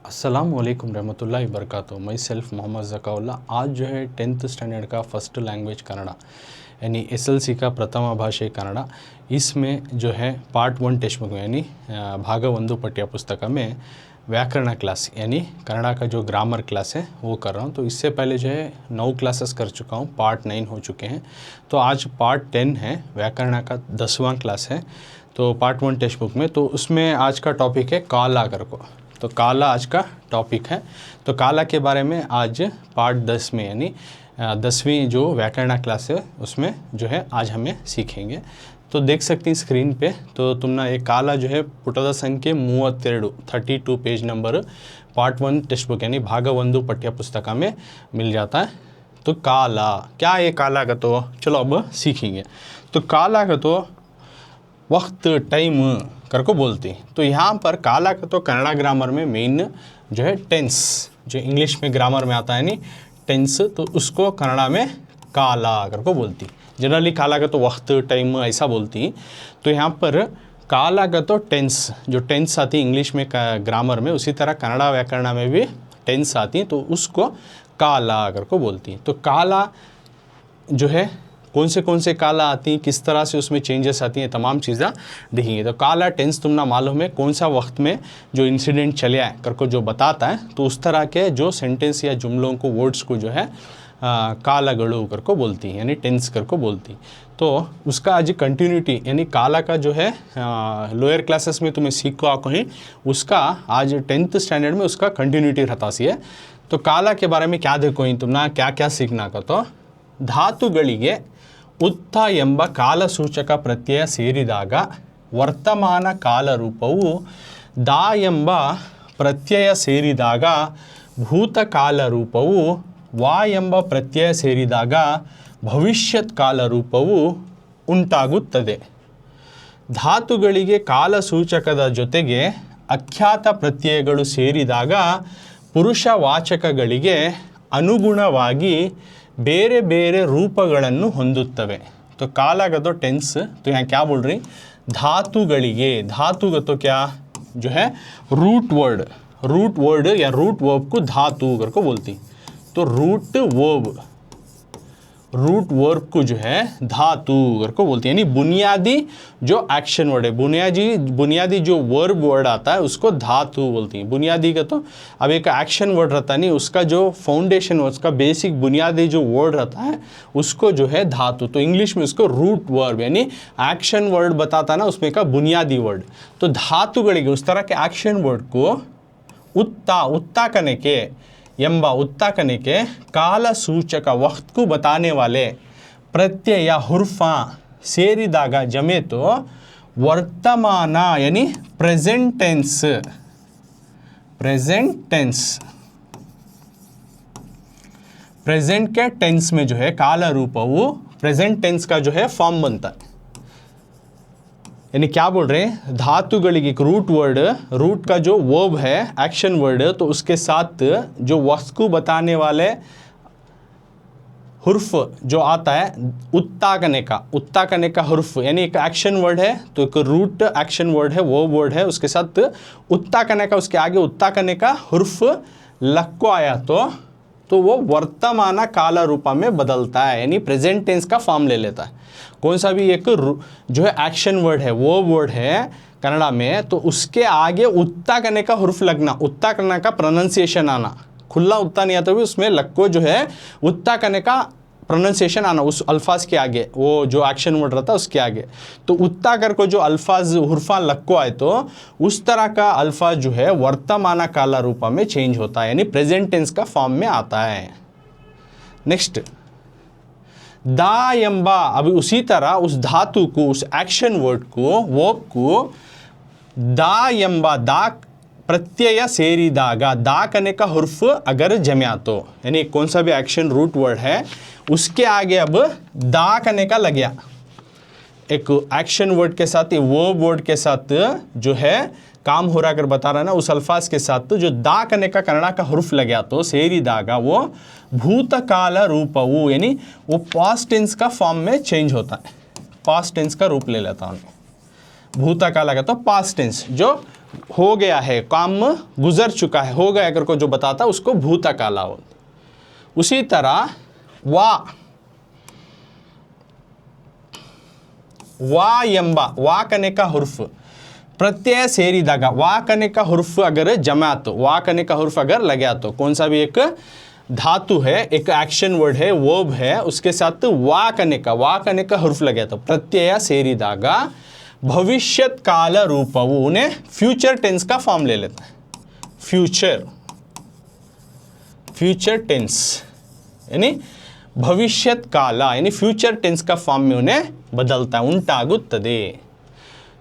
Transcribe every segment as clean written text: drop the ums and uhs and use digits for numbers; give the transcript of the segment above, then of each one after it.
अस्सलामुअलैकुम रहमतुल्लाहि वबरकातुहू। मई सेल्फ मोहम्मद ज़काउल्ला। आज जो है 10th स्टैंडर्ड का फर्स्ट लैंग्वेज कन्नड़ा यानी SLC का प्रथम भाषे कन्नड़ा, इसमें जो है पार्ट 1 टेक्स्ट बुक यानी भाग 1 पठ्य पुस्तक में व्याकरण क्लास यानी कन्नड़ा का जो ग्रामर क्लास है वो कर रहा हूँ। तो इससे पहले जो है 9 क्लासेस कर चुका हूँ, पार्ट 9 हो चुके हैं। तो आज पार्ट 10 है, व्याकरण का 10वां क्लास है। तो पार्ट 1 टेक्स्ट बुक में, तो उसमें आज का टॉपिक है काला कर को। तो काला आज का टॉपिक है। तो काला के बारे में आज पार्ट 10 में यानी 10वीं जो व्याकरण क्लास है उसमें जो है आज हमें सीखेंगे। तो देख सकती हैं स्क्रीन पे, तो तुमने एक काला जो है पुटದ संख्ये 32 page number part 1 text book यानी भाग 1 पठ्य पुस्तक में मिल जाता है। तो काला क्या है, काला का तो चलो अब सीखेंगे। तो काला का तो वक्त टाइम कर को बोलते हैं। तो यहाँ पर काला का तो कन्नड़ा ग्रामर में मेन जो है टेंस, जो इंग्लिश में ग्रामर में आता है नहीं टेंस, तो उसको कन्नड़ा में काला कर को बोलती। जनरली काला का तो वक्त टाइम ऐसा बोलती। तो यहाँ पर काला का तो टेंस, जो टेंस आती है इंग्लिश में ग्रामर में, उसी तरह कन्नड़ा व्याकरण में भी टेंस आती, तो उसको काला कर को बोलती। तो काला जो है कौन से काला आती हैं, किस तरह से उसमें चेंजेस आती हैं, तमाम चीज़ें देखेंगे। तो काला टेंस तुमना मालूम है कौन सा वक्त में जो इंसिडेंट चले आए कर को जो बताता है, तो उस तरह के जो सेंटेंस या जुमलों को वर्ड्स को जो है कालागड़ू कर को बोलती है यानी टेंस कर को बोलती। तो उसका आज कंटिन्यूटी यानी काला का जो है लोअर क्लासेस में तुम्हें सीखो आपको ही, उसका आज 10th स्टैंडर्ड में उसका कंटिन्यूटी रहता सी है। तो काला के बारे में क्या देखो ही तुमना क्या क्या सीखना का, तो धातुಗಳಿಗೆ ಉತ್ತ ಎಂಬ ಕಾಲಸೂಚಕ ಪ್ರತ್ಯಯ ಸೇರಿದಾಗ ವರ್ತಮಾನ ಕಾಲರೂಪವು ದಾ ಎಂಬ ಪ್ರತ್ಯಯ ಸೇರಿದಾಗ ಭೂತಕಾಲ ರೂಪವು ವಾ ಎಂಬ ಪ್ರತ್ಯಯ ಸೇರಿದಾಗ ಭವಿಷ್ಯತ್ ಕಾಲ ರೂಪವು ಉಂಟಾಗುತ್ತದೆ. ಧಾತುಗಳಿಗೆ ಕಾಲಸೂಚಕದ ಜೊತೆಗೆ ಅಖ್ಯಾತ ಪ್ರತ್ಯಯಗಳು ಸೇರಿದಾಗ ಪುರುಷವಾಚಕಗಳಿಗೆ ಅನುಗುಣವಾಗಿ ಬೇರೆ ಬೇರೆ ರೂಪಗಳನ್ನು ಹೊಂದುತ್ತವೆ. तो काला का तो टेंस, तो यहाँ क्या बोल रही, धातुಗಳಿಗೆ, धातु का तो क्या जो है रूट वर्ड या रूट वर्ब को धातु कर को बोलती। तो रूट वर्ब को जो है धातु कर को बोलती है, यानी बुनियादी जो एक्शन वर्ड है, बुनियादी जो वर्ड आता है उसको धातु बोलती हैं। बुनियादी का तो अब एक एक्शन वर्ड रहता नहीं, उसका जो फाउंडेशन उसका बेसिक बुनियादी जो वर्ड रहता है उसको जो है धातु। तो इंग्लिश में उसको रूट वर्ब यानी एक्शन वर्ड बताता ना, उसमें का बुनियादी वर्ड। तो धातुಗಳಿಗೆ उस तरह के एक्शन वर्ड को उत्ता करने के यंबा उत्ता करने के काल सूचक वक्त को बताने वाले प्रत्यय या हुर्फा सेरिदागा जमे तो वर्तमान यानी प्रेजेंट के टेंस में जो है काल रूप वो प्रेजेंट टेंस का जो है फॉर्म बनता है। यानी क्या बोल रहे हैं, धातुಗಳಿಗೆ एक रूट का जो वर्ब है एक्शन वर्ड, तो उसके साथ जो वस्तु को बताने वाले हुर्फ जो आता है उत्ता करने का हुर्फ, यानी एक एक्शन वर्ड है तो एक रूट एक्शन वर्ड है, वो वर्ड है, उसके साथ उत्ता करने का, उसके आगे उत्ता करने का हुर्फ लग को आया तो वो वर्तमान काल रूपा में बदलता है, यानी प्रेजेंट टेंस का फॉर्म ले लेता है। कौन सा भी एक जो है एक्शन वर्ड है, वो वर्ड है कन्नड़ा में, तो उसके आगे उत्ता करने का हुर्फ लगना, उत्ता करने का प्रोनाउंसिएशन आना, खुला उत्ता नहीं आता भी उसमें लग को जो है उत्ता करने का प्रोनाउंसिएशन आना उस अल्फाज के आगे, वो जो एक्शन वर्ड रहता है उसके आगे। तो उत्ता कर को जो अल्फाज हुर्फा लग को आए तो उस तरह का अल्फाज जो है वर्तमान काला रूपा में चेंज होता है, यानी प्रेजेंट टेंस का फॉर्म में आता है। नेक्स्ट दा यंबा, अभी उसी तरह उस धातु को, उस एक्शन वर्ड को, वर्ब को दा यंबा दा प्रत्यय सेरिदागा, दा करने का हुर्फ अगर जम्या तो, यानी कौन सा भी एक्शन रूट वर्ड है उसके आगे अब दा करने का लग गया, एक एक्शन वर्ड के साथ वर्ब वर्ड के साथ जो है काम हो रहा अगर बता रहा है ना, उस अल्फाज के साथ तो जो दा करने का कन्नड़ा का हुर्फ लग गया तो सेरिदागा वो भूतकाल रूपवु यानी वो पास्ट टेंस का फॉर्म में चेंज होता है, पास्ट टेंस का रूप ले लेता हूँ। भूतकाल का तो पास्ट टेंस जो हो गया है, काम गुजर चुका है, हो गया करके जो बताता उसको भूतकाला हो। उसी तरह वा ಎಂಬ वा कने का हुर्फ प्रत्यय ಸೇರಿದಾಗ वा कने का हुर्फ अगर जमा तो वा कने का हुर्फ अगर लगा तो कौन सा भी एक धातु है, एक एक्शन वर्ड है, वर्ब है, उसके साथ वा कने का हुर्फ लगा तो प्रत्यय ಸೇರಿದಾಗ भविष्यत काल रूपವು उन्हें फ्यूचर टेंस का फॉर्म ले लेता है। फ्यूचर टेंस यानी भविष्यत काल यानी फ्यूचर टेंस का फॉर्म में उन्हें बदलता है, उंटागुत्तदे।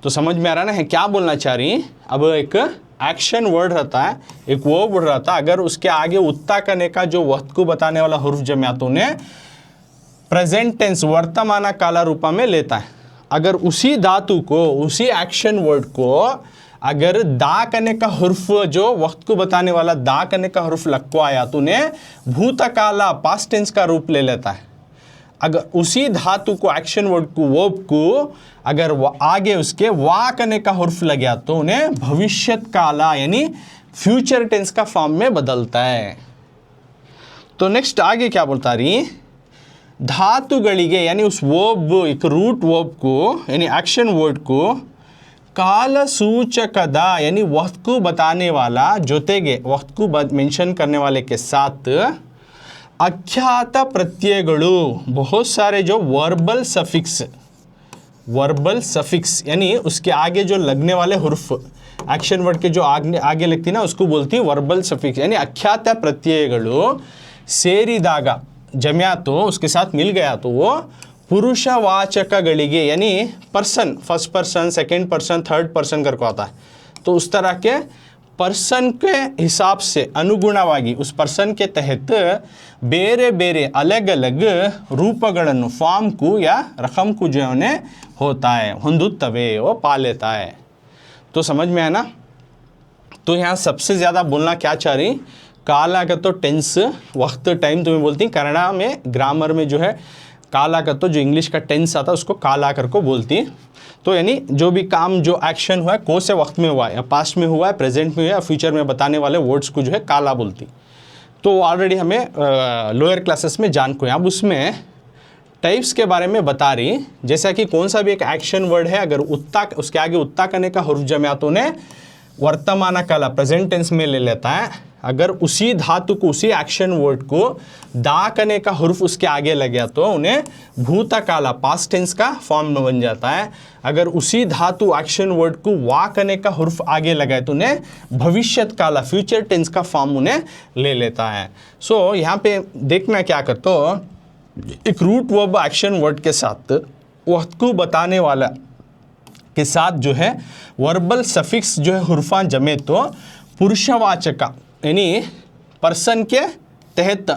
तो समझ में आ रहा ना है क्या बोलना चाह रही। अब एक एक्शन वर्ड रहता है, एक वो वर्ड रहता है, अगर उसके आगे उत्ता करने का जो वक्त को बताने वाला हुर्फ जमा तो उन्हें प्रेजेंट टेंस वर्तमान काल रूपा में लेता है। अगर उसी धातु को, उसी एक्शन वर्ड को अगर दा करने का हुर्फ जो वक्त को बताने वाला दा करने का हुर्फ लगको आया तो उन्हें भूतकाला पास्ट टेंस का रूप ले लेता है। अगर उसी धातु को, एक्शन वर्ड को, वर्ब को अगर आगे उसके वा करने का हुर्फ लग गया तो उन्हें भविष्यत काला यानी फ्यूचर टेंस का फॉर्म में बदलता है। तो नेक्स्ट आगे क्या बोलता रही, धातुಗಳಿಗೆ यानी उस वर्ब, एक रूट वर्ब को यानी एक्शन वर्ड को काल सूचकದ यानी वक्त को बताने वाला ಜೊತೆಗೆ वक्त को मेंशन करने वाले के साथ अख्यात प्रत्ययಗಳು, बहुत सारे जो वर्बल सफिक्स यानी उसके आगे जो लगने वाले हुर्फ, एक्शन वर्ड के जो आगे लगती ना उसको बोलती वर्बल सफिक्स यानी अख्यात प्रत्ययಗಳು ಸೇರಿದಾಗ जम्या तो उसके साथ मिल गया तो वो पुरुषवाचकಗಳಿಗೆ यानी person, first person, second person, third person करके आता है। तो उस तरह के पर्सन के हिसाब से अनुगुणವಾಗಿ उस पर्सन के तहत ಬೇರೆ ಬೇರೆ अलग अलग रूपಗಳನ್ನು फॉर्म को या रकम को जो है होता है, ಹೊಂದುತ್ತವೆ, वो पा लेता है। तो समझ में है ना। तो यहाँ सबसे ज़्यादा बोलना क्या चाह रही, काला का तो टेंस, वक्त, टाइम तुम्हें बोलती हैं। कन्नड़ा में ग्रामर में जो है काला का तो जो इंग्लिश का टेंस आता है उसको काला कर को बोलती। तो यानी जो भी काम, जो एक्शन हुआ है कौन से वक्त में हुआ है, या पास्ट में हुआ है, प्रेजेंट में हुआ है या फ्यूचर में बताने वाले वर्ड्स को जो है काला बोलती। तो ऑलरेडी हमें लोअर क्लासेस में जान को है। अब उसमें टाइप्स के बारे में बता रही, जैसा कि कौन सा भी एक एक्शन वर्ड है अगर उत्ता, उसके आगे उत्ता करने का हुर्फ जमा तो उन्हें वर्तमान काल प्रेजेंट टेंस में ले लेता है। अगर उसी धातु को, उसी एक्शन वर्ड को दा करने का हुर्फ उसके आगे लग गया तो उन्हें भूतकाला पास्ट टेंस का फॉर्म में बन जाता है। अगर उसी धातु एक्शन वर्ड को वा करने का हुर्फ आगे लगाए तो उन्हें भविष्यत काला फ्यूचर टेंस का फॉर्म उन्हें ले लेता है। सो यहाँ पे देखना क्या कर, तो एक रूट वर्ब एक्शन वर्ड के साथ वक्त को बताने वाला के साथ जो है वर्बल सफिक्स जो है हुर्फान जमे तो पुरुषवाचक यानी पर्सन के तहत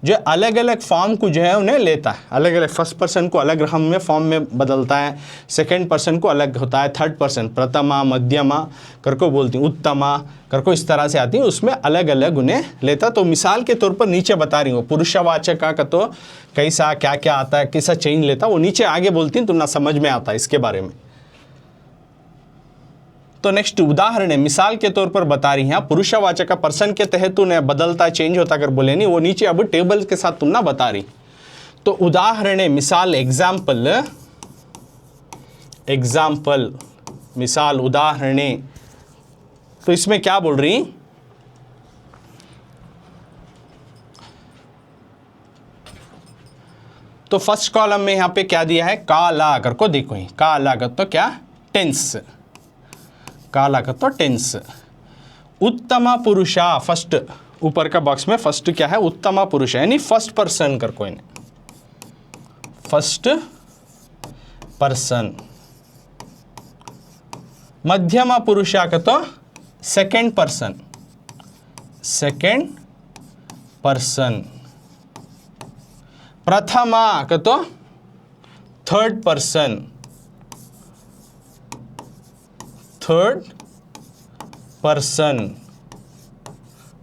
जो अलग अलग फॉर्म को जो है उन्हें लेता है। अलग अलग, फर्स्ट पर्सन को अलग रकम में फॉर्म में बदलता है, सेकंड पर्सन को अलग होता है, थर्ड पर्सन प्रथमा, मध्यमा करको बोलती हूँ, उत्तमा करको इस तरह से आती है, उसमें अलग अलग उन्हें लेता। तो मिसाल के तौर पर नीचे बता रही हूँ, पुरुषवाचक का तो कैसा क्या क्या आता है, कैसा चेंज लेता, वो नीचे आगे बोलती हैं तो ना समझ में आता है इसके बारे में। तो नेक्स्ट उदाहरण है, मिसाल के तौर पर बता रही हैं, पुरुषवाचक पर्सन के तहत उन्हें बदलता, चेंज होता कर बोले नहीं, वो नीचे अब टेबल के साथ तुम ना बता रही। तो उदाहरण है, मिसाल, एग्जाम्पल, मिसाल, उदाहरण। तो इसमें क्या बोल रही, तो फर्स्ट कॉलम में यहां पे क्या दिया है, काला कर को देखो, ही काला कर तो क्या, टेंस, काला का तो टेंस। उत्तम पुरुषा, फर्स्ट ऊपर का बॉक्स में फर्स्ट क्या है, उत्तम पुरुष यानी फर्स्ट पर्सन कर कोई नहीं, फर्स्ट पर्सन। मध्यम पुरुषा का तो सेकंड पर्सन, सेकंड पर्सन। प्रथमा का तो third person, third person,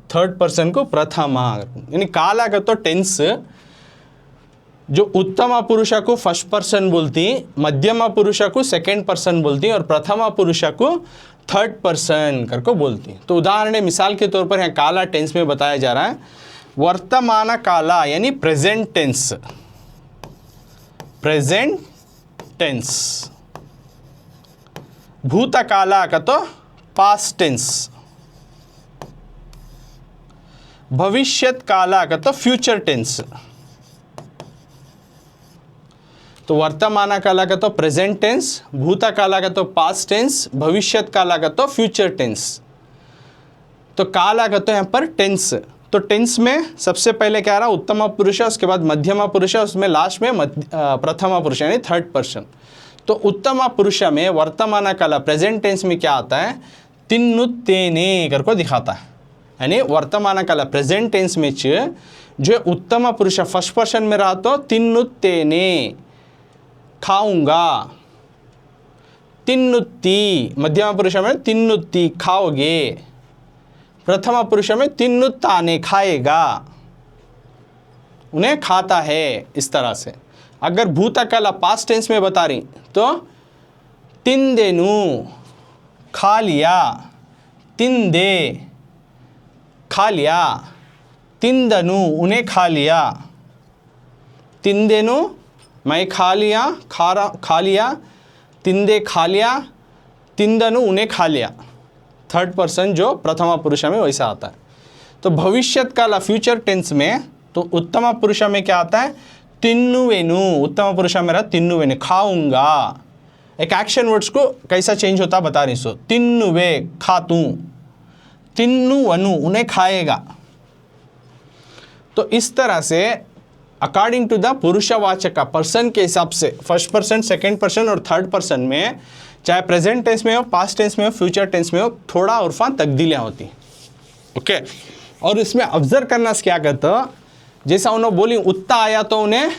third person को प्रथमा। यानी काला का तो टेंस जो उत्तम पुरुषा को फर्स्ट पर्सन बोलती, मध्यम पुरुषा को सेकंड पर्सन बोलती और प्रथमा पुरुषा को थर्ड पर्सन करको बोलती हैं। तो उदाहरण है, मिसाल के तौर पर यहाँ काला टेंस में बताया जा रहा है, वर्तमान काला यानी प्रेजेंट टेंस, प्रेजेंट टेंस। भूतकाला का तो पास्ट टेंस, भविष्यत काला का तो फ्यूचर टेंस। तो वर्तमान काला का तो प्रेजेंट टेंस, भूतकाला का तो पास्ट टेंस, भविष्यत काला का तो फ्यूचर टेंस। तो काला का तो यहाँ पर टेंस। तो टेंस में सबसे पहले क्या रहा, उत्तम पुरुष है, उसके बाद मध्यमा पुरुष है, उसमें लास्ट में प्रथमा पुरुष यानी थर्ड पर्सन। तो उत्तम पुरुष में वर्तमान काला प्रेजेंट टेंस में क्या आता है, तिन्नुत्तेने करको दिखाता है। यानी वर्तमान काला प्रेजेंट टेंस में जो उत्तम पुरुष फर्स्ट पर्सन में रहा तो तिन्नुत्तेने खाऊंगा, तिन्नुत्ती मध्यमा पुरुष में तिन्नुत्ती खाओगे, प्रथमा पुरुष में तिन्नुत्ताने खाएगा, उन्हें खाता है, इस तरह से। अगर भूतकाला पास्ट टेंस में बता रही तो तिंदेनु खा लिया, तिंदे खा लिया, तिंदनु उन्हें खा लिया, तिंदेनु मैं खा लिया, खा लिया, तिंदे खा लिया, तिंदनु उन्हें खा लिया। थर्ड पर्सन जो प्रथमा पुरुष में वैसा आता है। तो भविष्यत काला फ्यूचर टेंस में तो उत्तम पुरुष में क्या आता है, तिन्नुवेनु, उत्तम पुरुष में रहा तिन्नुवेनु खाऊंगा। एक एक्शन वर्ड्स को कैसा चेंज होता बता रही सो, तिन्नुवे खातू, तिन्नुवनु उन्हें खाएगा। तो इस तरह से अकॉर्डिंग टू द पुरुषवाचक का पर्सन के हिसाब से फर्स्ट पर्सन, सेकंड पर्सन और थर्ड पर्सन में, चाहे प्रेजेंट टेंस में हो, पास्ट टेंस में हो, फ्यूचर टेंस में हो, थोड़ा उर्फा तब्दीलियाँ होती। ओके। और इसमें ऑब्जर्व करना क्या कहता, जैसा उन्होंने बोली उत्ता आया तो उन्हें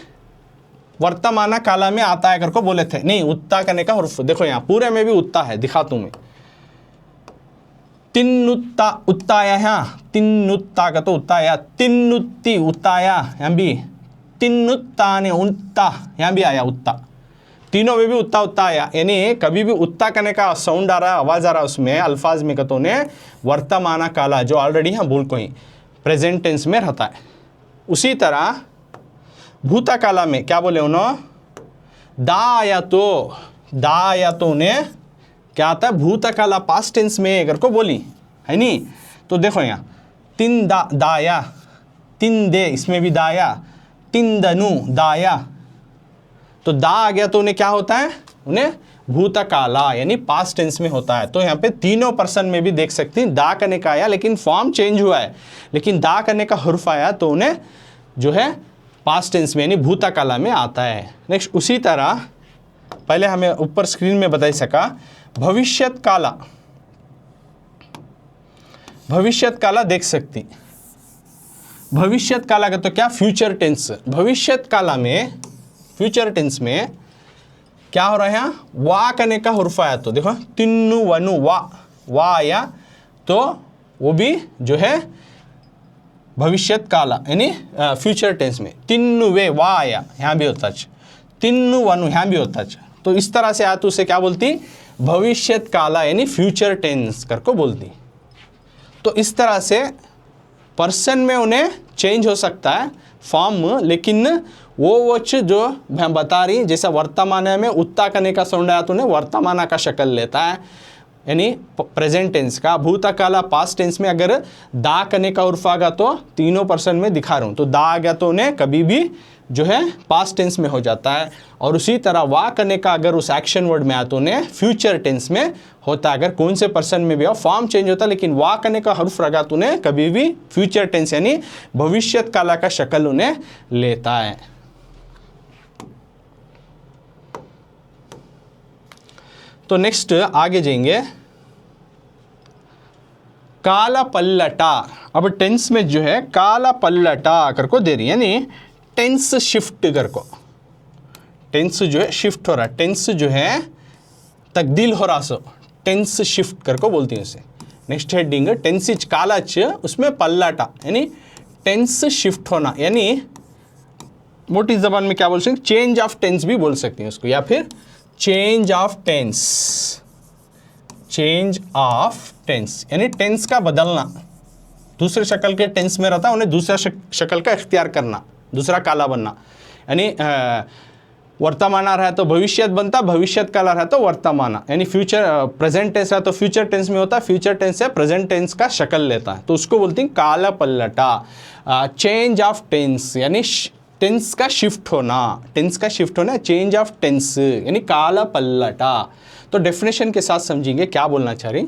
वर्तमान काला में आता है करको बोले थे, नहीं उत्ता करने का हुर्फ देखो यहाँ पूरे में भी उत्ता है, दिखाता हूँ मैं। तिन्नुत्ता उत्ता आया, यहाँ तिन्नुत्ता का तो उत्ता आया, तिन्नुत्ती उत्ता आया, यहाँ भी तिन्नुत्ता ने उत्ता, यहाँ भी आया उत्ता, तीनों में भी उत्ता उत्ता आया। यानी कभी भी उत्ता करने का साउंड आ रहा है, आवाज़ आ रहा है उसमें अल्फाज में कहते उन्हें वर्तमान काला जो ऑलरेडी यहाँ बोल को ही प्रेजेंट टेंस में रहता है। उसी तरह भूतकाला में क्या बोले उन्होंने, दा आया तो उन्हें क्या आता है, भूतकाला पास्ट टेंस में अगर को बोली है नहीं। तो देखो यहाँ तिन दाया, तिन दे इसमें भी दाया, तिंदनु दाया। तो दा आ गया तो उन्हें क्या होता है, उन्हें भूतकाला यानी पास्ट टेंस में होता है। तो यहाँ पे तीनों पर्सन में भी देख सकते हैं दा करने का आया, लेकिन फॉर्म चेंज हुआ है, लेकिन दा करने का हुर्फ आया तो उन्हें जो है पास्ट टेंस में यानी भूतकाला में आता है। नेक्स्ट उसी तरह पहले हमें ऊपर स्क्रीन में बता सका भविष्यत काला, भविष्यत काला देख सकती। भविष्यत काला का तो क्या, फ्यूचर टेंस। भविष्यत काला में फ्यूचर टेंस में क्या हो रहा है, यहाँ वा करने का हुर्फ आया तो देखो तिन्नु वनु वा आया तो वो भी जो है भविष्यत काला यानी फ्यूचर टेंस में। तिन्नु वे वा आया, यहाँ भी होता है, तिन्नु वनु यहाँ भी होता है। तो इस तरह से आया तो उसे क्या बोलती, भविष्यत काला यानी फ्यूचर टेंस करको बोलती। तो इस तरह से पर्सन में उन्हें चेंज हो सकता है फॉर्म, लेकिन वो जो मैं बता रही जैसा वर्तमान में उत्ता करने का साउंड आया तो उन्हें वर्तमान का शक्ल लेता है यानी प्रेजेंट टेंस का। भूतकाला पास्ट टेंस में अगर दा करने का उर्फ आगा तो तीनों पर्सन में दिखा रहा हूँ, तो दा आ गया तो उन्हें कभी भी जो है पास्ट टेंस में हो जाता है। और उसी तरह वा करने का अगर उस एक्शन वर्ड में आया तो उन्हें फ्यूचर टेंस में होता है। अगर कौन से पर्सन में भी हो फॉर्म चेंज होता है, लेकिन वा करने का हर्फ लगा तो उन्हें कभी भी फ्यूचर टेंस यानी भविष्यत काला का शक्ल उन्हें लेता है। तो नेक्स्ट आगे जाएंगे, काला पल्लटा। अब टेंस में जो है काला पल्लटा कर को दे रही है, यानी टेंस शिफ्ट कर को, टेंस जो है शिफ्ट हो रहा है, टेंस जो है तब्दील हो रहा, सो टेंस शिफ्ट कर को बोलती है उसे। नेक्स्ट हेडिंग टेंस इच कालाच, उसमें पल्लाटा यानी टेंस शिफ्ट होना, यानी मोटी जबान में क्या बोल सकते हैं, चेंज ऑफ टेंस भी बोल सकते हैं उसको, या फिर change of tense, change of tense, यानी टेंस का बदलना, दूसरे शक्ल के टेंस में रहता है उन्हें दूसरा शक्ल का इख्तियार करना, दूसरा काला बनना। यानी वर्तमान रहा तो भविष्यत बनता, भविष्यत काला रहा तो वर्तमान, यानी फ्यूचर प्रेजेंट टेंस रहा तो फ्यूचर टेंस में होता, फ्यूचर टेंस से प्रेजेंट टेंस का शक्ल लेता है, तो उसको बोलते हैं काला पलटा। चेंज ऑफ टेंस यानी टेंस का शिफ्ट होना, टेंस का शिफ्ट होना, चेंज ऑफ टेंस यानी काला पलटा। तो डेफिनेशन के साथ समझेंगे क्या बोलना चाह रही।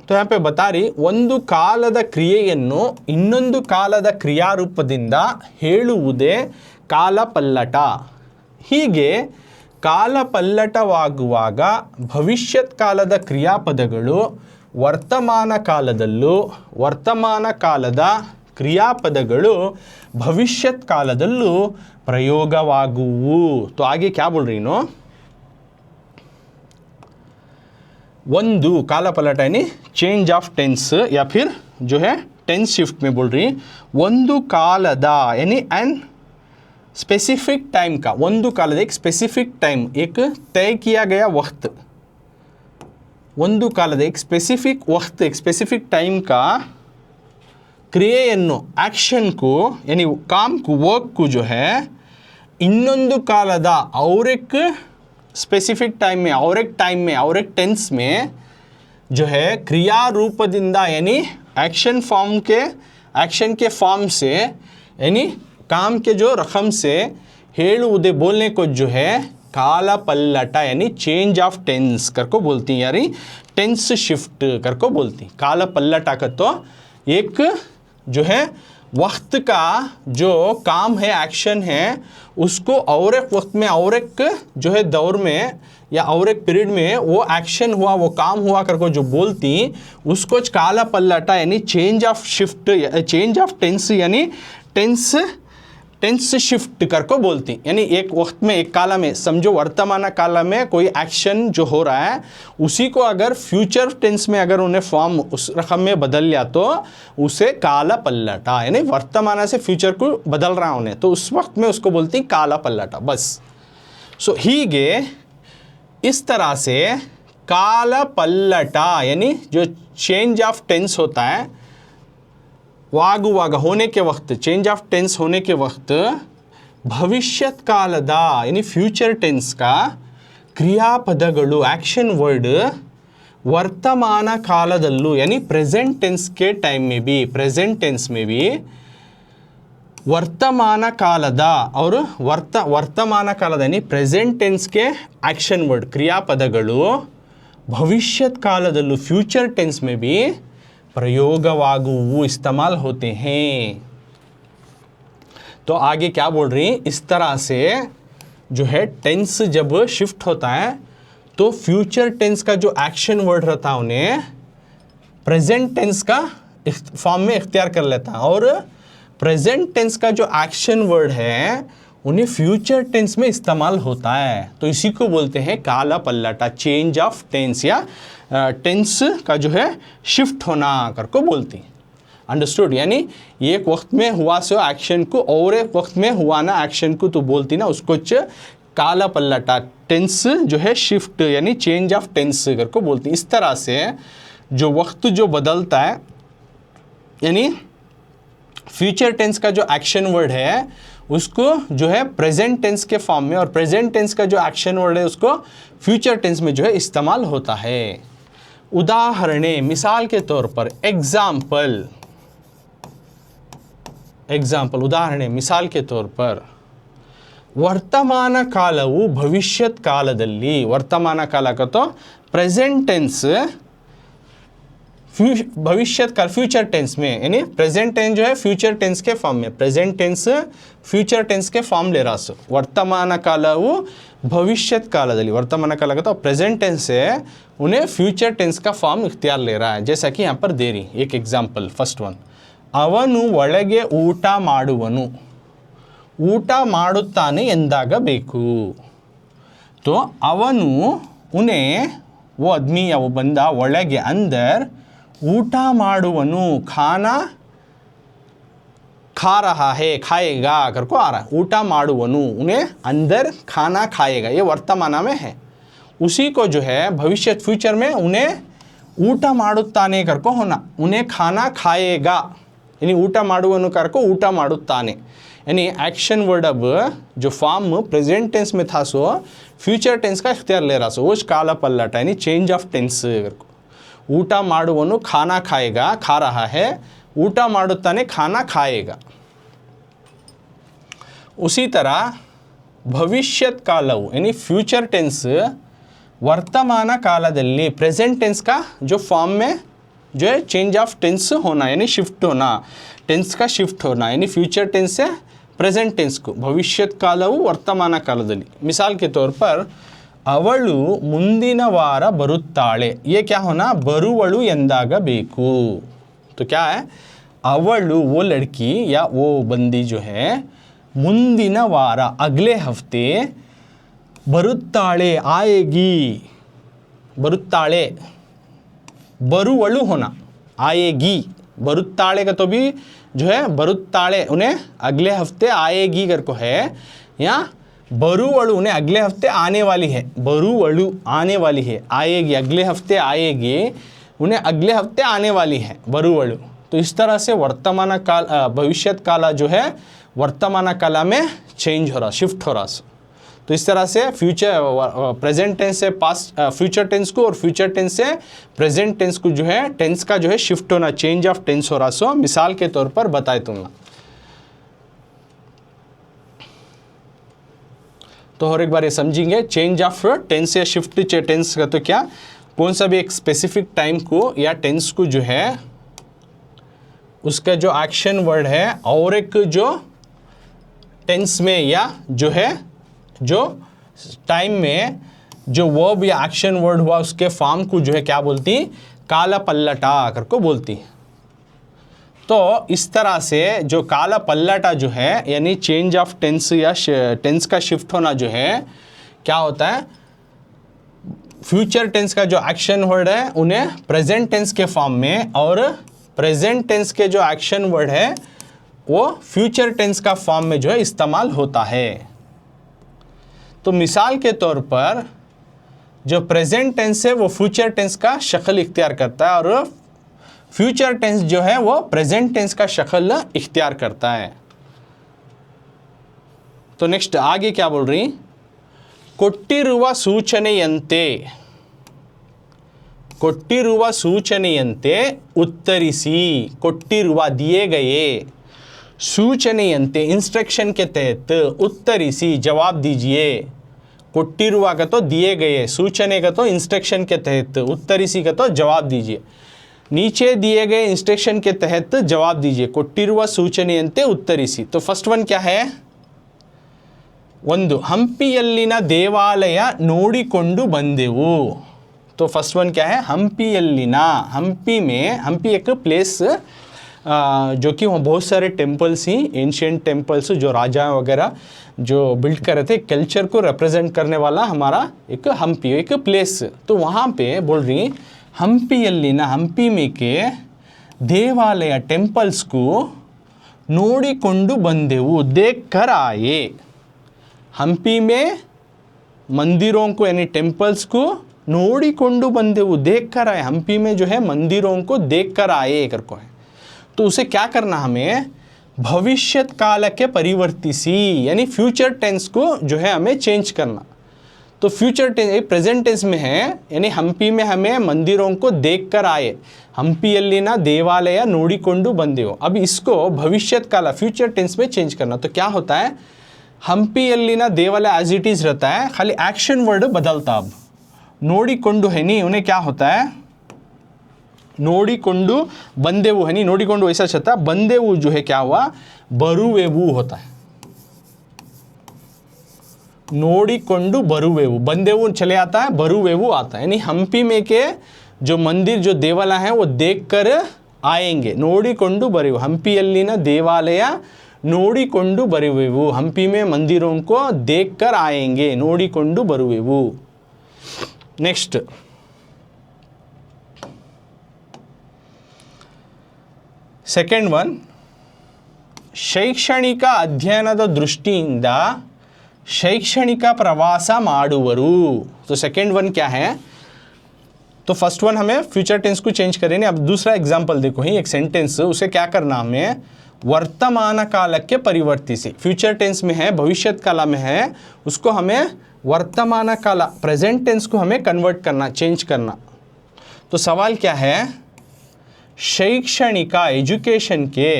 तो यहाँ पे बता रही, ಒಂದು ಕಾಲದ ಕ್ರಿಯೆಯನ್ನು ಇನ್ನೊಂದು ಕಾಲದ ಕ್ರಿಯಾರೂಪದಿಂದ ಹೇಳುವುದೇ ಕಾಲಪಲ್ಲಟ. ಹೀಗೆ ಕಾಲಪಲ್ಲಟವಾಗುವಾಗ ಭವಿಷ್ಯತ್ ಕಾಲದ ಕ್ರಿಯಾಪದಗಳು ವರ್ತಮಾನ ಕಾಲದಲ್ಲೂ, ವರ್ತಮಾನ ಕಾಲದ ಕ್ರಿಯಾಪದಗಳು ಭವಿಷ್ಯತ್ ಕಾಲದಲ್ಲೂ ಪ್ರಯೋಗವಾಗುವು. तो आगे क्या बोल रही नो, ಒಂದು काला पलटा यानी चेंज ऑफ टेंस या फिर जो है टेंस शिफ्ट में बोल रही, ಒಂದು ಕಾಲದ यानी एन स्पेसिफिक टाइम का, ಒಂದು ಕಾಲದ एक स्पेसिफिक टाइम, एक तय किया गया वक्त, ಒಂದು ಕಾಲದ एक स्पेसिफिक वक्त, एक स्पेसिफिक टाइम का क्रियೆಯನ್ನು एक्शन को यानी काम को, वर्क को जो है ಇನ್ನೊಂದು ಕಾಲದ और एक स्पेसिफिक टाइम में, और एक टाइम में, और एक टेंस में जो है क्रिया रूपदिंदा यानी एक्शन फॉर्म के, एक्शन के फॉर्म से यानी काम के जो रकम से हेलुವುದೇ बोलने को जो है काला पलटा यानी चेंज ऑफ टेंस करको बोलती हैं, यानी टेंस शिफ्ट करको बोलती। काला पलटा का तो एक जो है वक्त का जो काम है, एक्शन है, उसको और एक वक्त में, और एक जो है दौर में या और एक पीरियड में वो एक्शन हुआ, वो काम हुआ करको जो बोलती, उसको काला पलटा यानी change of shift, change of tense यानी टेंस शिफ्ट करको बोलती। यानी एक वक्त में, एक काला में, समझो वर्तमान काला में कोई एक्शन जो हो रहा है उसी को अगर फ्यूचर टेंस में अगर उन्हें फॉर्म उस रकम में बदल लिया तो उसे काला पलटा, यानी वर्तमान से फ्यूचर को बदल रहा उन्हें, तो उस वक्त में उसको बोलती काला पलटा बस। सो हीगे इस तरह से काला पलटा यानी जो चेंज ऑफ टेंस होता है, वागुवाग होने के वक्त, चेंज ऑफ टेंस होने के वक्त भविष्यत कालदा यानी फ्यूचर टेंस का क्रियापदಗಳು एक्शन वर्ड वर्तमान कालदಲ್ಲೂ यानी प्रेजेंट टेंस के टाइम में भी, प्रेजेंट टेंस में भी वर्तमान कालದ और वर्तमान कालದ यानी प्रेजेंट टेंस के एक्शन वर्ड क्रियापदಗಳು भविष्यत कालದಲ್ಲೂ फ्यूचर टेंस में भी प्रयोगवागुवु इस्तेमाल होते हैं। तो आगे क्या बोल रही, इस तरह से जो है टेंस जब शिफ्ट होता है तो फ्यूचर टेंस का जो एक्शन वर्ड रहता है उन्हें प्रेजेंट टेंस का फॉर्म में इख्तियार कर लेता है, और प्रेजेंट टेंस का जो एक्शन वर्ड है उन्हें फ्यूचर टेंस में इस्तेमाल होता है। तो इसी को बोलते हैं काला पलटा, चेंज ऑफ टेंस या टेंस का जो है शिफ्ट होना करको बोलती। अंडरस्टूड, यानी एक वक्त में हुआ सो एक्शन को और एक वक्त में हुआ ना एक्शन को तो बोलती ना, उसको काला पलटा, टेंस जो है शिफ्ट यानी चेंज ऑफ टेंस करको बोलती। इस तरह से जो वक्त जो बदलता है यानी फ्यूचर टेंस का जो एक्शन वर्ड है उसको जो है प्रेजेंट टेंस के फॉर्म में, और प्रेजेंट टेंस का जो एक्शन वर्ड है उसको फ्यूचर टेंस में जो है इस्तेमाल होता है। उदाहरणे, मिसाल के तौर पर, एग्जाम्पल, उदाहरणे मिसाल के तौर पर, वर्तमान कालವು भविष्यत कालದಲ್ಲಿ, वर्तमान काल का तो प्रेजेंट टेंस भविष्यत काल फ्यूचर टेंस में, यानी प्रेजेंट टेंस जो है फ्यूचर टेंस के फॉर्म में, प्रेजेंट टेंस फ्यूचर टेंस के फॉर्म ले रहा सो वर्तमान कालವು भविष्यत कालದಲ್ಲಿ, वर्तमान काल का तो प्रेजेंट टेंस है उन्हें फ्यूचर टेंस का फॉर्म इख्तियार ले रहा है, जैसा कि यहाँ पर दे रही एक एग्जाम्पल। फर्स्ट वन, ಅವನು ಒಳಗೆ ಊಟ ಮಾಡುವನು, ಊಟ ಮಾಡುತ್ತಾನೆ ಎಂದಾಗಬೇಕು। तो ಅವನು उन्हें वो आदमी या वो बंदा ಒಳಗೆ अंदर ಊಟ ಮಾಡುವನು, खाना खा रहा है, खाएगा करको आ रहा है, ಊಟ ಮಾಡುವನು उन्हें अंदर खाना खाएगा, ये वर्तमान में है। उसी को जो है भविष्य फ्यूचर में उन्हें ಊಟ ಮಾಡುತ್ತಾನೆ ಕರ್ಕೊ होना, उन्हें खाना खाएगा यानी ಊಟ ಮಾಡುವನು ಕರ್ಕೊ ಊಟ ಮಾಡುತ್ತಾನೆ यानी एक्शन वर्ड अब जो फॉर्म प्रेजेंट टेंस में था सो फ्यूचर टेंस का इख्तियार ले रहा सो वो काल पलट यानी चेंज ऑफ टेंस करको ಊಟ ಮಾಡುವನು खाना खाएगा खा रहा है, ಊಟ ಮಾಡುತ್ತಾನೆ खाना खाएगा। उसी तरह भविष्यत कालವು यानी फ्यूचर टेंस वर्तमान कालದಲ್ಲಿ प्रेजेंट टेंस का जो फॉर्म में जो है चेंज ऑफ टेंस होना यानी शिफ्ट होना, टेंस का शिफ्ट होना यानी फ्यूचर टेंस से प्रेजेंट टेंस को भविष्यत कालವು वर्तमान कालದಲ್ಲಿ। मिसाल के तौर पर ಅವಳು ಮುಂದಿನ ವಾರ ಬರುತ್ತಾಳೆ, ये क्या होना ಬರುವಳು ಎಂದಾಗಬೇಕು। तो क्या है ಅವಳು वो लड़की या वो बंदी जो है ಮುಂದಿನ ವಾರ अगले हफ्ते ಬರುತ್ತಾಳೆ आएगी, ಬರುತ್ತಾಳೆ ಬರುವಳು होना आएगी, ಬರುತ್ತಾಳೆ का तो भी जो है ಬರುತ್ತಾಳೆ उन्हें अगले हफ्ते आएगी करको है, या बरुवळु उन्हें अगले हफ्ते आने वाली है, बरुवळु आने वाली है, आएगी अगले हफ्ते आएगी उन्हें अगले हफ्ते आने वाली है बरुवळु। तो इस तरह से वर्तमान काल भविष्यत काला जो है वर्तमान काला में चेंज हो रहा, शिफ्ट हो रहा। तो इस तरह से फ्यूचर प्रेजेंट टेंस से पास्ट फ्यूचर टेंस को और फ्यूचर टेंस से प्रेजेंट टेंस को जो है टेंस का जो है शिफ्ट होना, चेंज ऑफ टेंस हो रहा। सो मिसाल के तौर पर बताए तुमने तो और एक बार ये समझेंगे चेंज ऑफ टेंस या शिफ्ट टेंस का तो क्या कौन सा भी एक स्पेसिफिक टाइम को या टेंस को जो है उसका जो एक्शन वर्ड है और एक जो टेंस में या जो है जो टाइम में जो वर्ब या एक्शन वर्ड हुआ उसके फॉर्म को जो है क्या बोलती काला पल्लटा करके बोलती। तो इस तरह से जो काला पल्लटा जो है यानी चेंज ऑफ टेंस या टेंस का शिफ्ट होना जो है क्या होता है फ्यूचर टेंस का जो एक्शन वर्ड है उन्हें प्रेजेंट टेंस के फॉर्म में और प्रेजेंट टेंस के जो एक्शन वर्ड है वो फ्यूचर टेंस का फॉर्म में जो है इस्तेमाल होता है। तो मिसाल के तौर पर जो प्रेजेंट टेंस है वो फ्यूचर टेंस का शक्ल इख्तियार करता है और फ्यूचर टेंस जो है वो प्रेजेंट टेंस का शक्ल इख्तियार करता है। तो नेक्स्ट आगे क्या बोल रही ಕೊಟ್ಟಿರುವ ಸೂಚನೆಯಂತೆ ಕೊಟ್ಟಿರುವ ಸೂಚನೆಯಂತೆ ಉತ್ತರಿಸಿ ಕೊಟ್ಟಿರುವ दिए गए सूचनेयंते इंस्ट्रक्शन के तहत उत्तरिसी जवाब दीजिए। ಕೊಟ್ಟಿರುವ का तो दिए गए, सूचने का तो इंस्ट्रक्शन के तहत, उत्तरिसी का तो जवाब दीजिए। नीचे दिए गए इंस्ट्रक्शन के तहत जवाब दीजिए। ಕೊಟ್ಟಿರುವ सूचನೆಯಂತೆ ಉತ್ತರಿಸಿ। तो फर्स्ट वन क्या है ಒಂದು ಹಂಪಿಯಲ್ಲಿನ ದೇವಾಲಯ ನೋಡಿಕೊಂಡು ಬಂದೆವು। तो फर्स्ट वन क्या है हम्पीयल्लिन, हम्पी में हम्पी एक प्लेस जो कि वहाँ बहुत सारे टेम्पल्स ही एंशियंट टेम्पल्स जो राजा वगैरह जो बिल्ड कर रहे थे कल्चर को रिप्रेजेंट करने वाला हमारा एक हम्पी एक प्लेस। तो वहाँ पे बोल रही हम्पीयल्लिन हम्पी में के देवालय टेम्पल्स को ನೋಡಿಕೊಂಡು ಬಂದೆವು देख कर आए। हम्पी में मंदिरों को यानी टेम्पल्स को ನೋಡಿಕೊಂಡು ಬಂದೆವು देख कर आए, हम्पी में जो है मंदिरों को देख कर आए करको है। तो उसे क्या करना हमें भविष्यत काल के परिवर्तिसी यानी फ्यूचर टेंस को जो है हमें चेंज करना। तो फ्यूचर टेंस प्रेजेंट टेंस में है यानी हम्पी में हमें मंदिरों को देख कर आए, हम्पीयल्लिन देवालय ನೋಡಿಕೊಂಡು ಬಂದೆವು। अब इसको भविष्यत काल फ्यूचर टेंस में चेंज करना। तो क्या होता है हम्पीयल्लिन देवालय एज इट इज़ रहता है, खाली एक्शन वर्ड बदलता। अब ನೋಡಿಕೊಂಡು है नहीं उन्हें क्या होता है ನೋಡಿಕೊಂಡು ಬಂದೆವು है नहीं ನೋಡಿಕೊಂಡು वैसा छता ಬಂದೆವು जो है क्या हुआ ಬರುವೆವು होता है। ನೋಡಿಕೊಂಡು ಬರುವೆವು ಬಂದೆವು चले आता है, ಬರುವೆವು आता है यानी हम्पी में के जो मंदिर जो देवालय है वो देख कर आएंगे। ನೋಡಿಕೊಂಡು ಬರುವೆವು हम्पीयल्लिन देवालय ನೋಡಿಕೊಂಡು ಬರುವೆವು, हम्पी में मंदिरों को देख कर आएंगे ನೋಡಿಕೊಂಡು ಬರುವೆವು। नेक्स्ट सेकेंड वन ಶೈಕ್ಷಣಿಕ ಅಧ್ಯಯನದ ದೃಷ್ಟಿಯಿಂದ ಶೈಕ್ಷಣಿಕ ಪ್ರವಾಸ ಮಾಡುವರು। तो सेकेंड वन क्या है, तो फर्स्ट वन हमें फ्यूचर टेंस को चेंज करेंगे। अब दूसरा एग्जाम्पल देखो, ही एक सेंटेंस, उसे क्या करना हमें वर्तमान कालಕ್ಕೆ ಪರಿವರ್ತಿಸಿ। फ्यूचर टेंस में है, भविष्य काल में है, उसको हमें वर्तमान काल प्रेजेंट टेंस को हमें कन्वर्ट करना, चेंज करना। तो सवाल क्या है, शैक्षणिक एजुकेशन के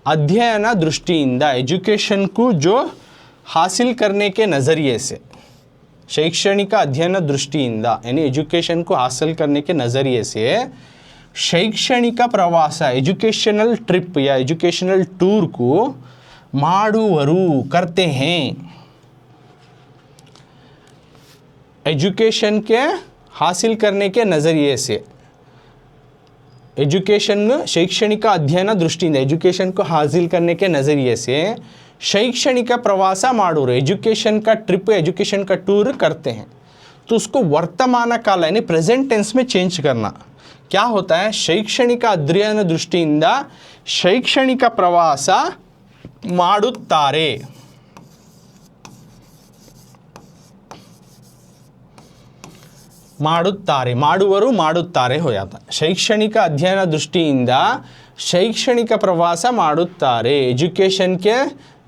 अध्ययन दृष्टिಯಿಂದ, एजुकेशन को जो हासिल करने के नज़रिए से, शैक्षणिक अध्ययन दृष्टिಯಿಂದ यानी एजुकेशन को हासिल करने के नज़रिए से शैक्षणिक प्रवास, एजुकेशनल ट्रिप या एजुकेशनल टूर को ಮಾಡುವರು, करते हैं। एजुकेशन के हासिल करने के नज़रिए से, एजुकेशन शैक्षणिक अध्ययन दृष्टिಯಿಂದ एजुकेशन को हासिल करने के नज़रिए से शैक्षणिक प्रवास ಮಾಡುವರು, एजुकेशन का ट्रिप, एजुकेशन का टूर करते हैं। तो उसको वर्तमान काल यानी प्रेजेंट टेंस में चेंज करना। क्या होता है, शैक्षणिक अध्ययन दृष्टिಯಿಂದ शैक्षणिक प्रवास ಮಾಡುತ್ತಾರೆ, ಮಾಡುತ್ತಾರೆ, ಮಾಡುವರು, ಮಾಡುತ್ತಾರೆ हो जाता है। शैक्षणिक अध्ययन दृष्टिಯಿಂದ शैक्षणिक प्रवास ಮಾಡುತ್ತಾರೆ, एजुकेशन के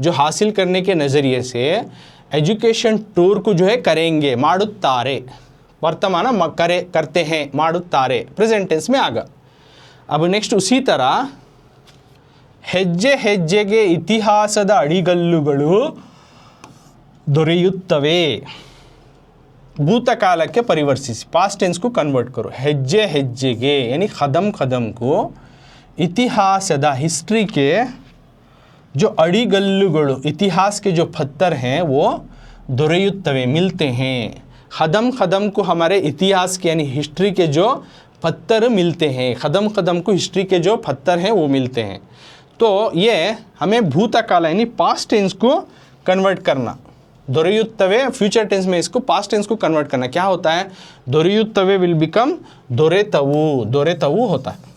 जो हासिल करने के नज़रिए से एजुकेशन टूर को जो है करेंगे, ಮಾಡುತ್ತಾರೆ, वर्तमान करे, करते हैं, ಮಾಡುತ್ತಾರೆ, प्रेजेंट टेंस में आगा। अब नेक्स्ट उसी तरह ಹೆಜ್ಜೆ ಹೆಜ್ಜೆಗೆ ಇತಿಹಾಸದ ಅಡಿಗಲ್ಲುಗಳು ದೊರೆಯುತ್ತವೆ, भूतकालಕ್ಕೆ ಪರಿವರ್ತಿಸಿ, पास्ट टेंस को कन्वर्ट करो। ಹೆಜ್ಜೆ ಹೆಜ್ಜೆಗೆ यानी कदम कदम को, इतिहासದ हिस्ट्री के जो अड़ीगल्लुगलु, इतिहास के जो पत्थर हैं वो दೊರೆಯುತ್ತವೆ, मिलते हैं। कदम कदम को हमारे इतिहास के यानी हिस्ट्री के जो पत्थर मिलते हैं, कदम कदम को हिस्ट्री के जो पत्थर हैं वो मिलते हैं। तो ये हमें भूतकाल यानी पास्ट टेंस को कन्वर्ट करना, ದೊರೆಯುತ್ತವೆ फ्यूचर टेंस में इसको पास्ट टेंस को कन्वर्ट करना। क्या होता है, ದೊರೆಯುತ್ತವೆ विल बिकम ದೊರೆತವು, ದೊರೆತವು होता है,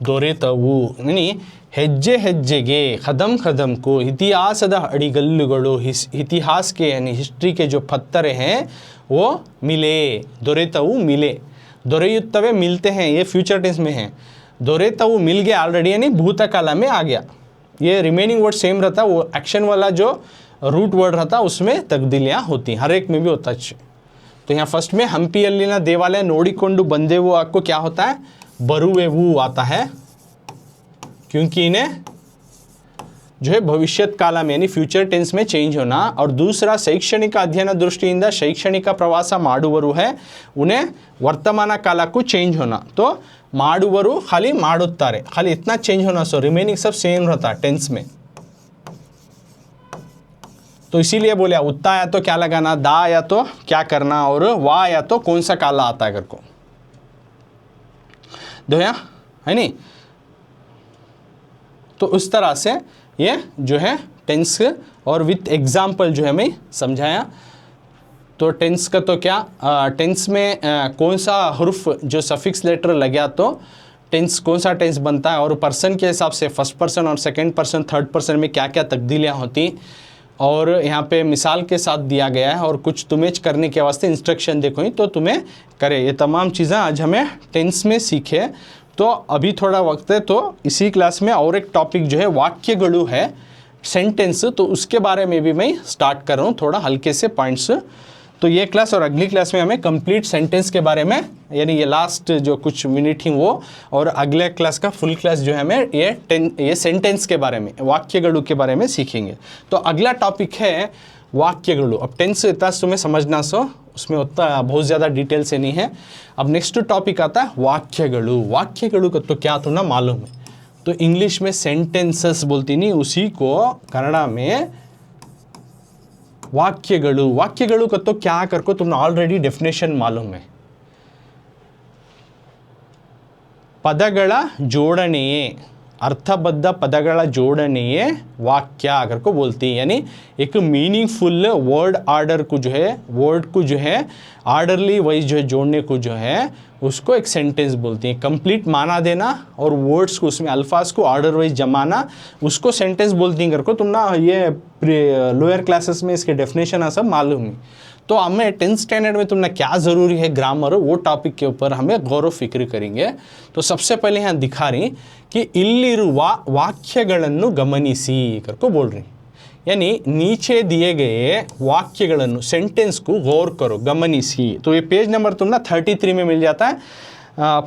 ದೊರೆತವು यानी ಹೆಜ್ಜೆ ಹೆಜ್ಜೆಗೆ, कदम कदम को, इतिहासದ ಅಡಿಗಲ್ಲುಗಳು, इतिहास के यानी हिस्ट्री के जो पत्थर हैं वो मिले, ದೊರೆತವು मिले, ದೊರೆಯುತ್ತವೆ मिलते हैं, ये फ्यूचर टेंस में है। ದೊರೆತವು मिल गया ऑलरेडी यानी भूतकाल में आ गया। ये रिमेनिंग वर्ड सेम रहता, वो एक्शन वाला जो रूट वर्ड रहता उसमें तब्दीलियाँ होती, हर एक में भी होता है। तो यहाँ फर्स्ट में हम्पियಲ್ಲಿನ ದೇವಾಲಯ ನೋಡಿಕೊಂಡು ಬಂದೆವು, आपको क्या होता है, ಬರುವೆವು आता है, क्योंकि इन्हें जो है भविष्य काल में यानी फ्यूचर टेंस में चेंज होना। और दूसरा शैक्षणिक अध्ययन दृष्टिಯಿಂದ शैक्षणिक प्रवास ಮಾಡುವರು है, उन्हें वर्तमान काल को चेंज होना। तो ಮಾಡುವರು खाली ಮಾಡುತ್ತಾರೆ, खाली इतना चेंज होना, सो रिमेनिंग सब सेम रहता है टेंस में। तो इसीलिए बोले उत्ता आया तो क्या लगाना, दा आया तो क्या करना, और वा आया तो कौन सा काला आता है कर को, दोया है नहीं। तो उस तरह से ये जो है टेंस और विथ एग्जाम्पल जो है मैं समझाया। तो टेंस का तो क्या, टेंस में कौन सा हुर्फ जो सफिक्स लेटर लग गया तो टेंस कौन सा टेंस बनता है, और पर्सन के हिसाब से फर्स्ट पर्सन और सेकंड पर्सन थर्ड पर्सन में क्या क्या तब्दीलियाँ होती, और यहाँ पे मिसाल के साथ दिया गया है, और कुछ तुम्हें करने के वास्ते इंस्ट्रक्शन देखो ही तो तुम्हें करे। ये तमाम चीज़ें आज हमें टेंस में सीखे। तो अभी थोड़ा वक्त है, तो इसी क्लास में और एक टॉपिक जो है वाक्यगळु है, सेंटेंस, तो उसके बारे में भी मैं स्टार्ट कर रहा हूँ थोड़ा हल्के से पॉइंट्स। तो ये क्लास और अगली क्लास में हमें कंप्लीट सेंटेंस के बारे में, यानी ये लास्ट जो कुछ मिनट ही वो, और अगले क्लास का फुल क्लास जो है हमें ये सेंटेंस के बारे में, वाक्यगळु के बारे में सीखेंगे। तो अगला टॉपिक है वाक्यगळु। अब टेंस इतना तुम्हें समझना, सो उसमें उतना बहुत ज़्यादा डिटेल से नहीं है। अब नेक्स्ट टॉपिक आता है वाक्यगळु। वाक्यगळु का तो क्या तो ना मालूम है, तो इंग्लिश में सेंटेंसेस बोलती नहीं, उसी को कन्नड़ा में वाक्यगळु। वाक्यगळु का तो क्या कर को तुमने ऑलरेडी डेफिनेशन मालूम है, ಪದಗಳ ಜೋಡಣೆಯೇ अर्थबद्ध पदಗಳ जोड़ನೆಯೇ वाक्य अगर को बोलती है, यानी एक मीनिंगफुल वर्ड आर्डर को जो है, वर्ड को जो है आर्डरली वाइज जो है जोड़ने को जो है उसको एक सेंटेंस बोलती हैं। कंप्लीट माना देना और वर्ड्स को, उसमें अल्फाज को ऑर्डर वाइज जमाना, उसको सेंटेंस बोलती हैं। करको तुम ना ये लोअर क्लासेस में इसके डेफिनेशन सब मालूम है। तो हमें 10th स्टैंडर्ड में तुमने क्या ज़रूरी है ग्रामर, वो टॉपिक के ऊपर हमें गौर फिक्र करेंगे। तो सबसे पहले यहाँ दिखा रही कि इल्लिरुव वाक्यಗಳನ್ನು ಗಮನಿಸಿ करको बोल रही, यानी नीचे दिए गए वाक्यಗಳನ್ನು, सेंटेंस को गौर करो, गमनिसी। तो ये पेज नंबर तुम ना 33 में मिल जाता है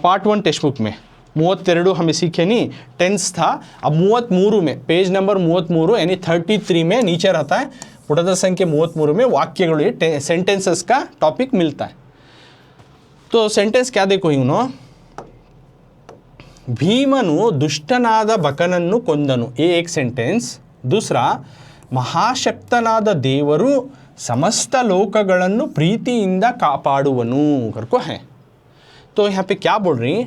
पार्ट 1 टेक्स्ट बुक में। 32 हमें सीखे नहीं, टेंस था। अब 33 में, पेज नंबर 33 यानी 33 में नीचे रहता है ಪುಟದ ಸಂಖ್ಯೆ 33 में वाक्यಗಳು, सेंटेंसेस का टॉपिक मिलता है। तो सेंटेंस क्या देखो यूनो, ಭೀಮನು ದುಷ್ಟನಾದ ಬಕನನ್ನು ಕೊಂದನು, ये एक सेंटेंस। दूसरा, महाशक्तनाद देवरु समस्त लोकಗಳನ್ನು प्रीतिಯಿಂದ ಕಾಪಾಡುವನು करको है। तो यहाँ पे क्या बोल रही,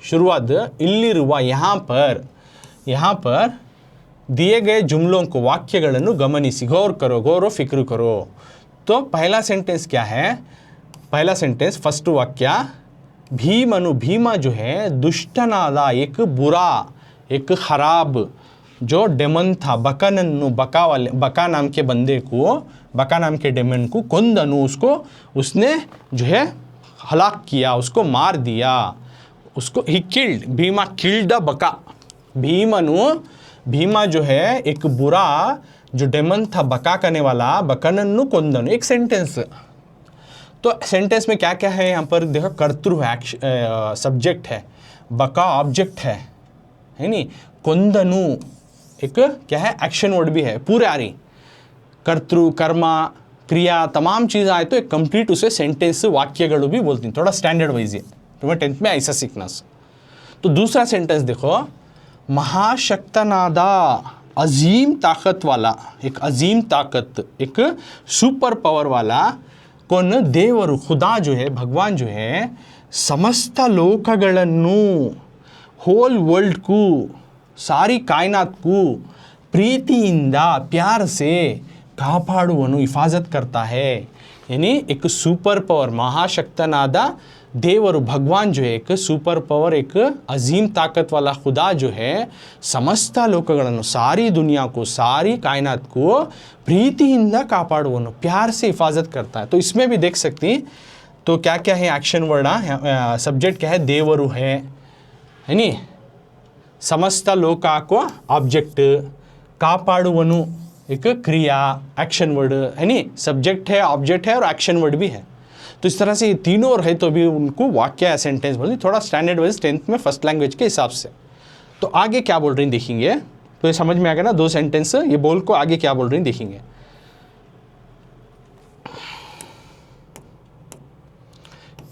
शुरुआत इल्लिरुव, यहाँ पर दिए गए जुमलों को, वाक्यಗಳನ್ನು गमनिसी, गौर करो, गौर फिक्र करो। तो पहला सेंटेंस क्या है, पहला सेंटेंस फर्स्ट वाक्य, भीमनु, भीमा जो है दुष्टनादा, एक बुरा, एक खराब जो डेमन था, बकनन्नु, बका नाम के बंदे को, बका नाम के डेमन को, कोंदनु, उसको उसने जो है हलाक किया, उसको मार दिया, उसको he killed, Bhima killed the बका। भीमनु, भीमा जो है एक बुरा जो डेमन था, बका करने वाला, बकनन्नु कोंदनु, एक सेंटेंस। तो सेंटेंस में क्या क्या है यहाँ पर देखो, कर्तृ है, सब्जेक्ट है, बका ऑब्जेक्ट है नहीं, कोंदनु एक क्या है, एक्शन वर्ड भी है, पूरे आ रही, कर्तृ, कर्मा, क्रिया, तमाम चीज़ आए तो एक कंप्लीट उसे सेंटेंस, वाक्यಗಳು भी बोलती हैं। थोड़ा स्टैंडर्ड वाइज है, तुम्हें 10th में ऐसा सीखना। तो दूसरा सेंटेंस देखो, महाशक्तनादा, अजीम ताकत वाला, एक अजीम ताकत, एक सुपर पावर वाला कौन, देವರು, खुदा जो है, भगवान जो है, समस्त लोकಗಳನ್ನು, होल वर्ल्ड को, सारी कायनात को प्रीतिಯಿಂದ, प्यार से ಕಾಪಾಡುವನು, हिफाजत करता है। यानी एक सुपर पावर, महाशक्तनादा देवरु, भगवान जो है एक सुपर पावर, एक अजीम ताकत वाला खुदा जो है, समस्त लोकಗಳನ್ನು, सारी दुनिया को, सारी कायनात को प्रीतिಯಿಂದ ಕಾಪಾಡುವನು, प्यार से हिफाजत करता है। तो इसमें भी देख सकती, तो क्या क्या है एक्शन वर्ड, सब्जेक्ट क्या है, देवरु है नहीं, समस्त लोका को ऑब्जेक्ट, ಕಾಪಾಡುವನು एक क्रिया, एक्शन वर्ड है नहीं, सब्जेक्ट है, ऑब्जेक्ट है और एक्शन वर्ड भी है। तो इस तरह से ये तीनों और है, तो भी उनको वाक्य या सेंटेंस बोलते, थोड़ा स्टैंडर्ड वाइज 10th में फर्स्ट लैंग्वेज के हिसाब से। तो आगे क्या बोल रही देखेंगे, तो ये समझ में आ गया ना, 2 सेंटेंस ये बोल को आगे क्या बोल रही देखेंगे।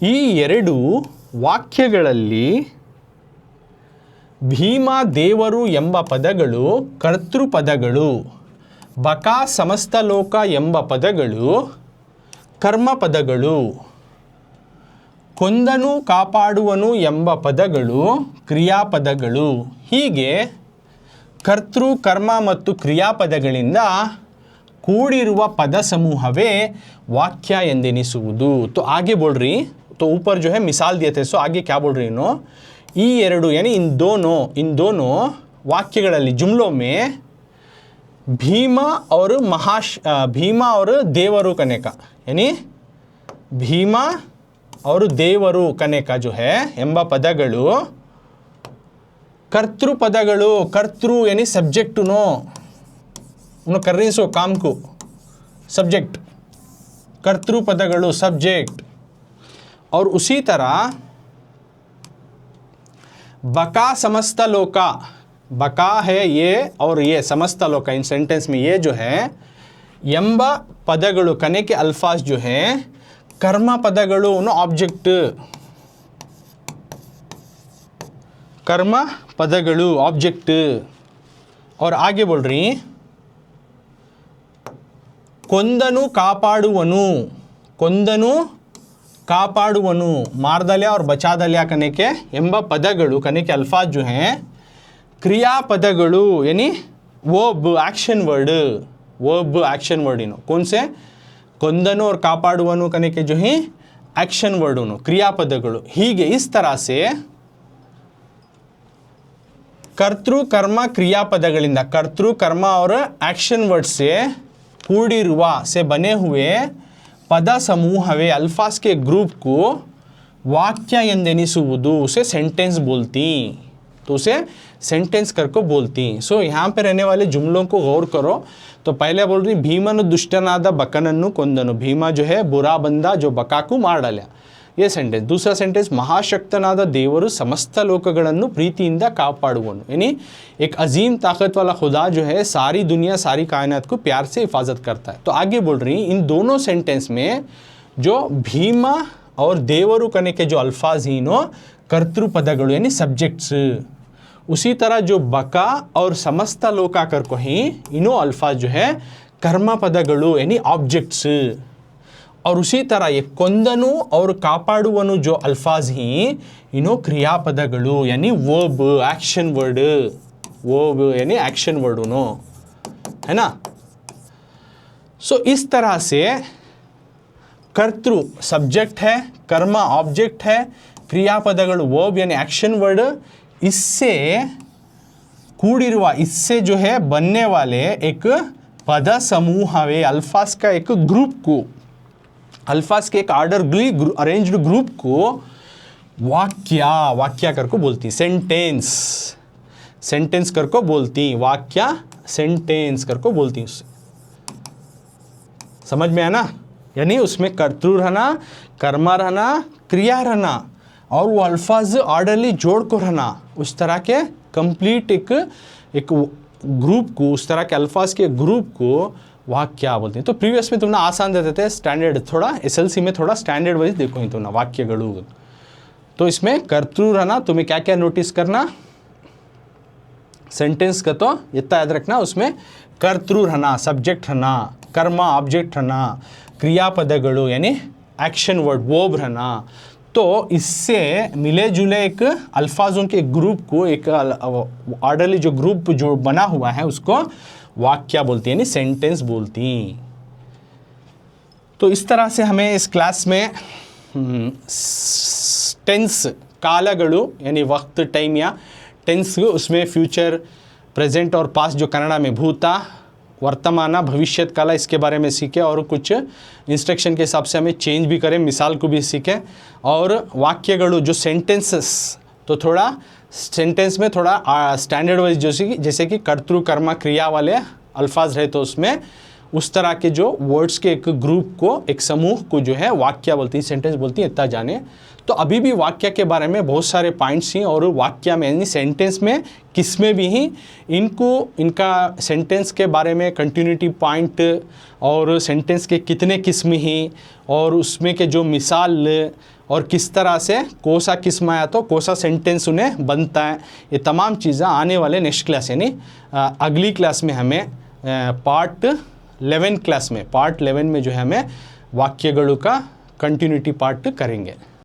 ಈ 2 ವಾಕ್ಯಗಳಲ್ಲಿ ಭೀಮ, ದೇವರು ಎಂಬ ಪದಗಳು ಕರ್ತೃಪದಗಳು, ಬಕ, ಸಮಸ್ತ ಲೋಕ ಎಂಬ ಪದಗಳು ಕರ್ಮ ಪದಗಳು, ಕೊಂದನು, ಕಾಪಾಡುವನು ಎಂಬ ಪದಗಳು ಕ್ರಿಯಾಪದಗಳು. ಹೀಗೆ ಕರ್ತೃ, ಕರ್ಮ ಮತ್ತು ಕ್ರಿಯಾಪದಗಳಿಂದ ಕೂಡಿರುವ ಪದ ಸಮೂಹವೇ वाक्य ಎಂದೆನಿಸುವುದು। तो आगे बोल रही, तो ऊपर जो है मिसाल दिए थे, सो आगे क्या बोल रही नो, ಈ 2 यानी इन दोनों वाक्यಗಳಲ್ಲಿ, जुमलों में भीमा और देवरु कने का, यानी भीमा और देवरु कने का जो है ಎಂಬ ಪದಗಳು कर्तृ पदಗಳು, कर्तृ यानी सब्जेक्ट, उन्होंने कर रही सो काम को, सब्जेक्ट, कर्तृ पदಗಳು सब्जेक्ट। और उसी तरह बका, समस्त लोका, बका है ये और ये समस्त लोका, इन सेंटेंस में ये जो है ಎಂಬ ಪದಗಳು कने के अल्फाज जो है कर्म पदಗಳು, ऑब्जेक्ट, कर्म पदಗಳು ऑब्जेक्ट। और आगे बोल रही, ಕೊಂದನು, ಕಾಪಾಡುವನು, ಕೊಂದನು, ಕಾಪಾಡುವನು, मार दलिया और बचा दलिया कने के ಎಂಬ ಪದಗಳು कने के अल्फाज जो हैं क्रियापदಗಳು यानी वर्ब एक्शन वर्ड इनो कौन से ಕೊಂದನು और ಕಾಪಾಡುವನು कने जो ही एक्शन वर्ड उनो क्रियापदಗಳು ಹೀಗೆ इस तरह से कर्तृ कर्म क्रियापदಗಳಿಂದ कर्तृ कर्म और एक्शन वर्ड से ಕೂಡಿರುವ से बने हुए पद समूहवे अल्फाज के ग्रुप को वाक्य ಎಂದೆನಿಸುವುದು उसे सेंटेंस बोलती, तो उसे सेंटेंस करके बोलती। सो यहाँ पे रहने वाले जुमलों को गौर करो। तो पहले बोल रही भीमनु दुष्टनाद बकनन्नु ಕೊಂದನು, भीमा जो है बुरा बंदा जो बका को मार डाला, ये सेंटेंस। दूसरा सेंटेंस महाशक्तनाद देवरु समस्त लोकಗಳನ್ನು प्रीतिಯಿಂದ ಕಾಪಾಡುವನು, यानी एक अजीम ताकत वाला खुदा जो है सारी दुनिया सारी कायनात को प्यार से हिफाजत करता है। तो आगे बोल रही इन दोनों सेंटेंस में जो भीमा और देवरु करने के जो अल्फाज ही नो कर्तृपदಗಳು यानी सब्जेक्ट्स, उसी तरह जो बका और समस्त लोका कर को ही इनो अल्फाज जो है कर्म पदಗಳು यानी ऑब्जेक्ट्स, और उसी तरह ये ಕೊಂದನು और ಕಾಪಾಡುವನು जो अल्फाज ही इनो क्रियापदಗಳು यानी वर्ब एक्शन वर्ड, वर्ब यानी एक्शन वर्ड उनो, है ना। सो इस तरह से कर्तृ सब्जेक्ट है, कर्म ऑब्जेक्ट है, क्रियापदಗಳು वर्ब यानी एक्शन वर्ड, इससे ಕೂಡಿರುವ इससे जो है बनने वाले एक पद समूह है अल्फाज का एक ग्रुप को, अल्फाज के एक ऑर्डरली अरेंज्ड ग्रुप को वाक्य कर को बोलती, सेंटेंस कर को बोलती, वाक्य सेंटेंस कर को बोलती। समझ में आया ना, यानी उसमें कर्तृ रहना, कर्म रहना, क्रिया रहना और वो अल्फाज ऑर्डरली जोड़ को रहना, उस तरह के कंप्लीट एक ग्रुप को, उस तरह के अल्फाज के ग्रुप को वाक्य बोलते हैं। तो प्रीवियस में तुमने आसान देते थे, स्टैंडर्ड थोड़ा एसएलसी में थोड़ा स्टैंडर्ड वाइज देखो ही तुमने वाक्यಗಳು। तो इसमें कर्तृ रहना, तुम्हें क्या क्या नोटिस करना, सेंटेंस का तो इतना याद रखना, उसमें कर्तृ रहना, सब्जेक्ट रहना, कर्म ऑब्जेक्ट रहना, क्रियापदಗಳು यानी एक्शन वर्ड वर्ब रहना। तो इससे मिले जुले एक अल्फाजों के ग्रुप को, एक ऑर्डरली जो ग्रुप जो बना हुआ है उसको वाक्य बोलती यानी सेंटेंस बोलती। तो इस तरह से हमें इस क्लास में टेंस कालಗಳು यानी वक्त टाइम या टेंस, उसमें फ्यूचर प्रेजेंट और पास्ट जो कन्नड़ा में भूता वर्तमान भविष्यत काल इसके बारे में सीखे, और कुछ इंस्ट्रक्शन के हिसाब से हमें चेंज भी करें, मिसाल को भी सीखें। और वाक्यಗಳು जो सेंटेंसेस, तो थोड़ा सेंटेंस में थोड़ा स्टैंडर्ड वाइज जैसे कि कर्तृ कर्म क्रिया वाले अल्फाज रहे तो उसमें उस तरह के जो वर्ड्स के एक ग्रुप को, एक समूह को जो है वाक्य बोलती, सेंटेंस बोलती है, इतना जाने। तो अभी भी वाक्य के बारे में बहुत सारे पॉइंट्स हैं, और वाक्य में यानी सेंटेंस में किसमें भी ही इनको, इनका सेंटेंस के बारे में कंटिन्यूटी पॉइंट और सेंटेंस के कितने किस्म ही, और उसमें के जो मिसाल और किस तरह से कोसा किस्म आया तो कोसा सेंटेंस उन्हें बनता है, ये तमाम चीज़ें आने वाले नेक्स्ट क्लास यानी अगली क्लास में हमें पार्ट 11 में जो है हमें वाक्यಗಳು का कंटिन्यूटी पार्ट करेंगे।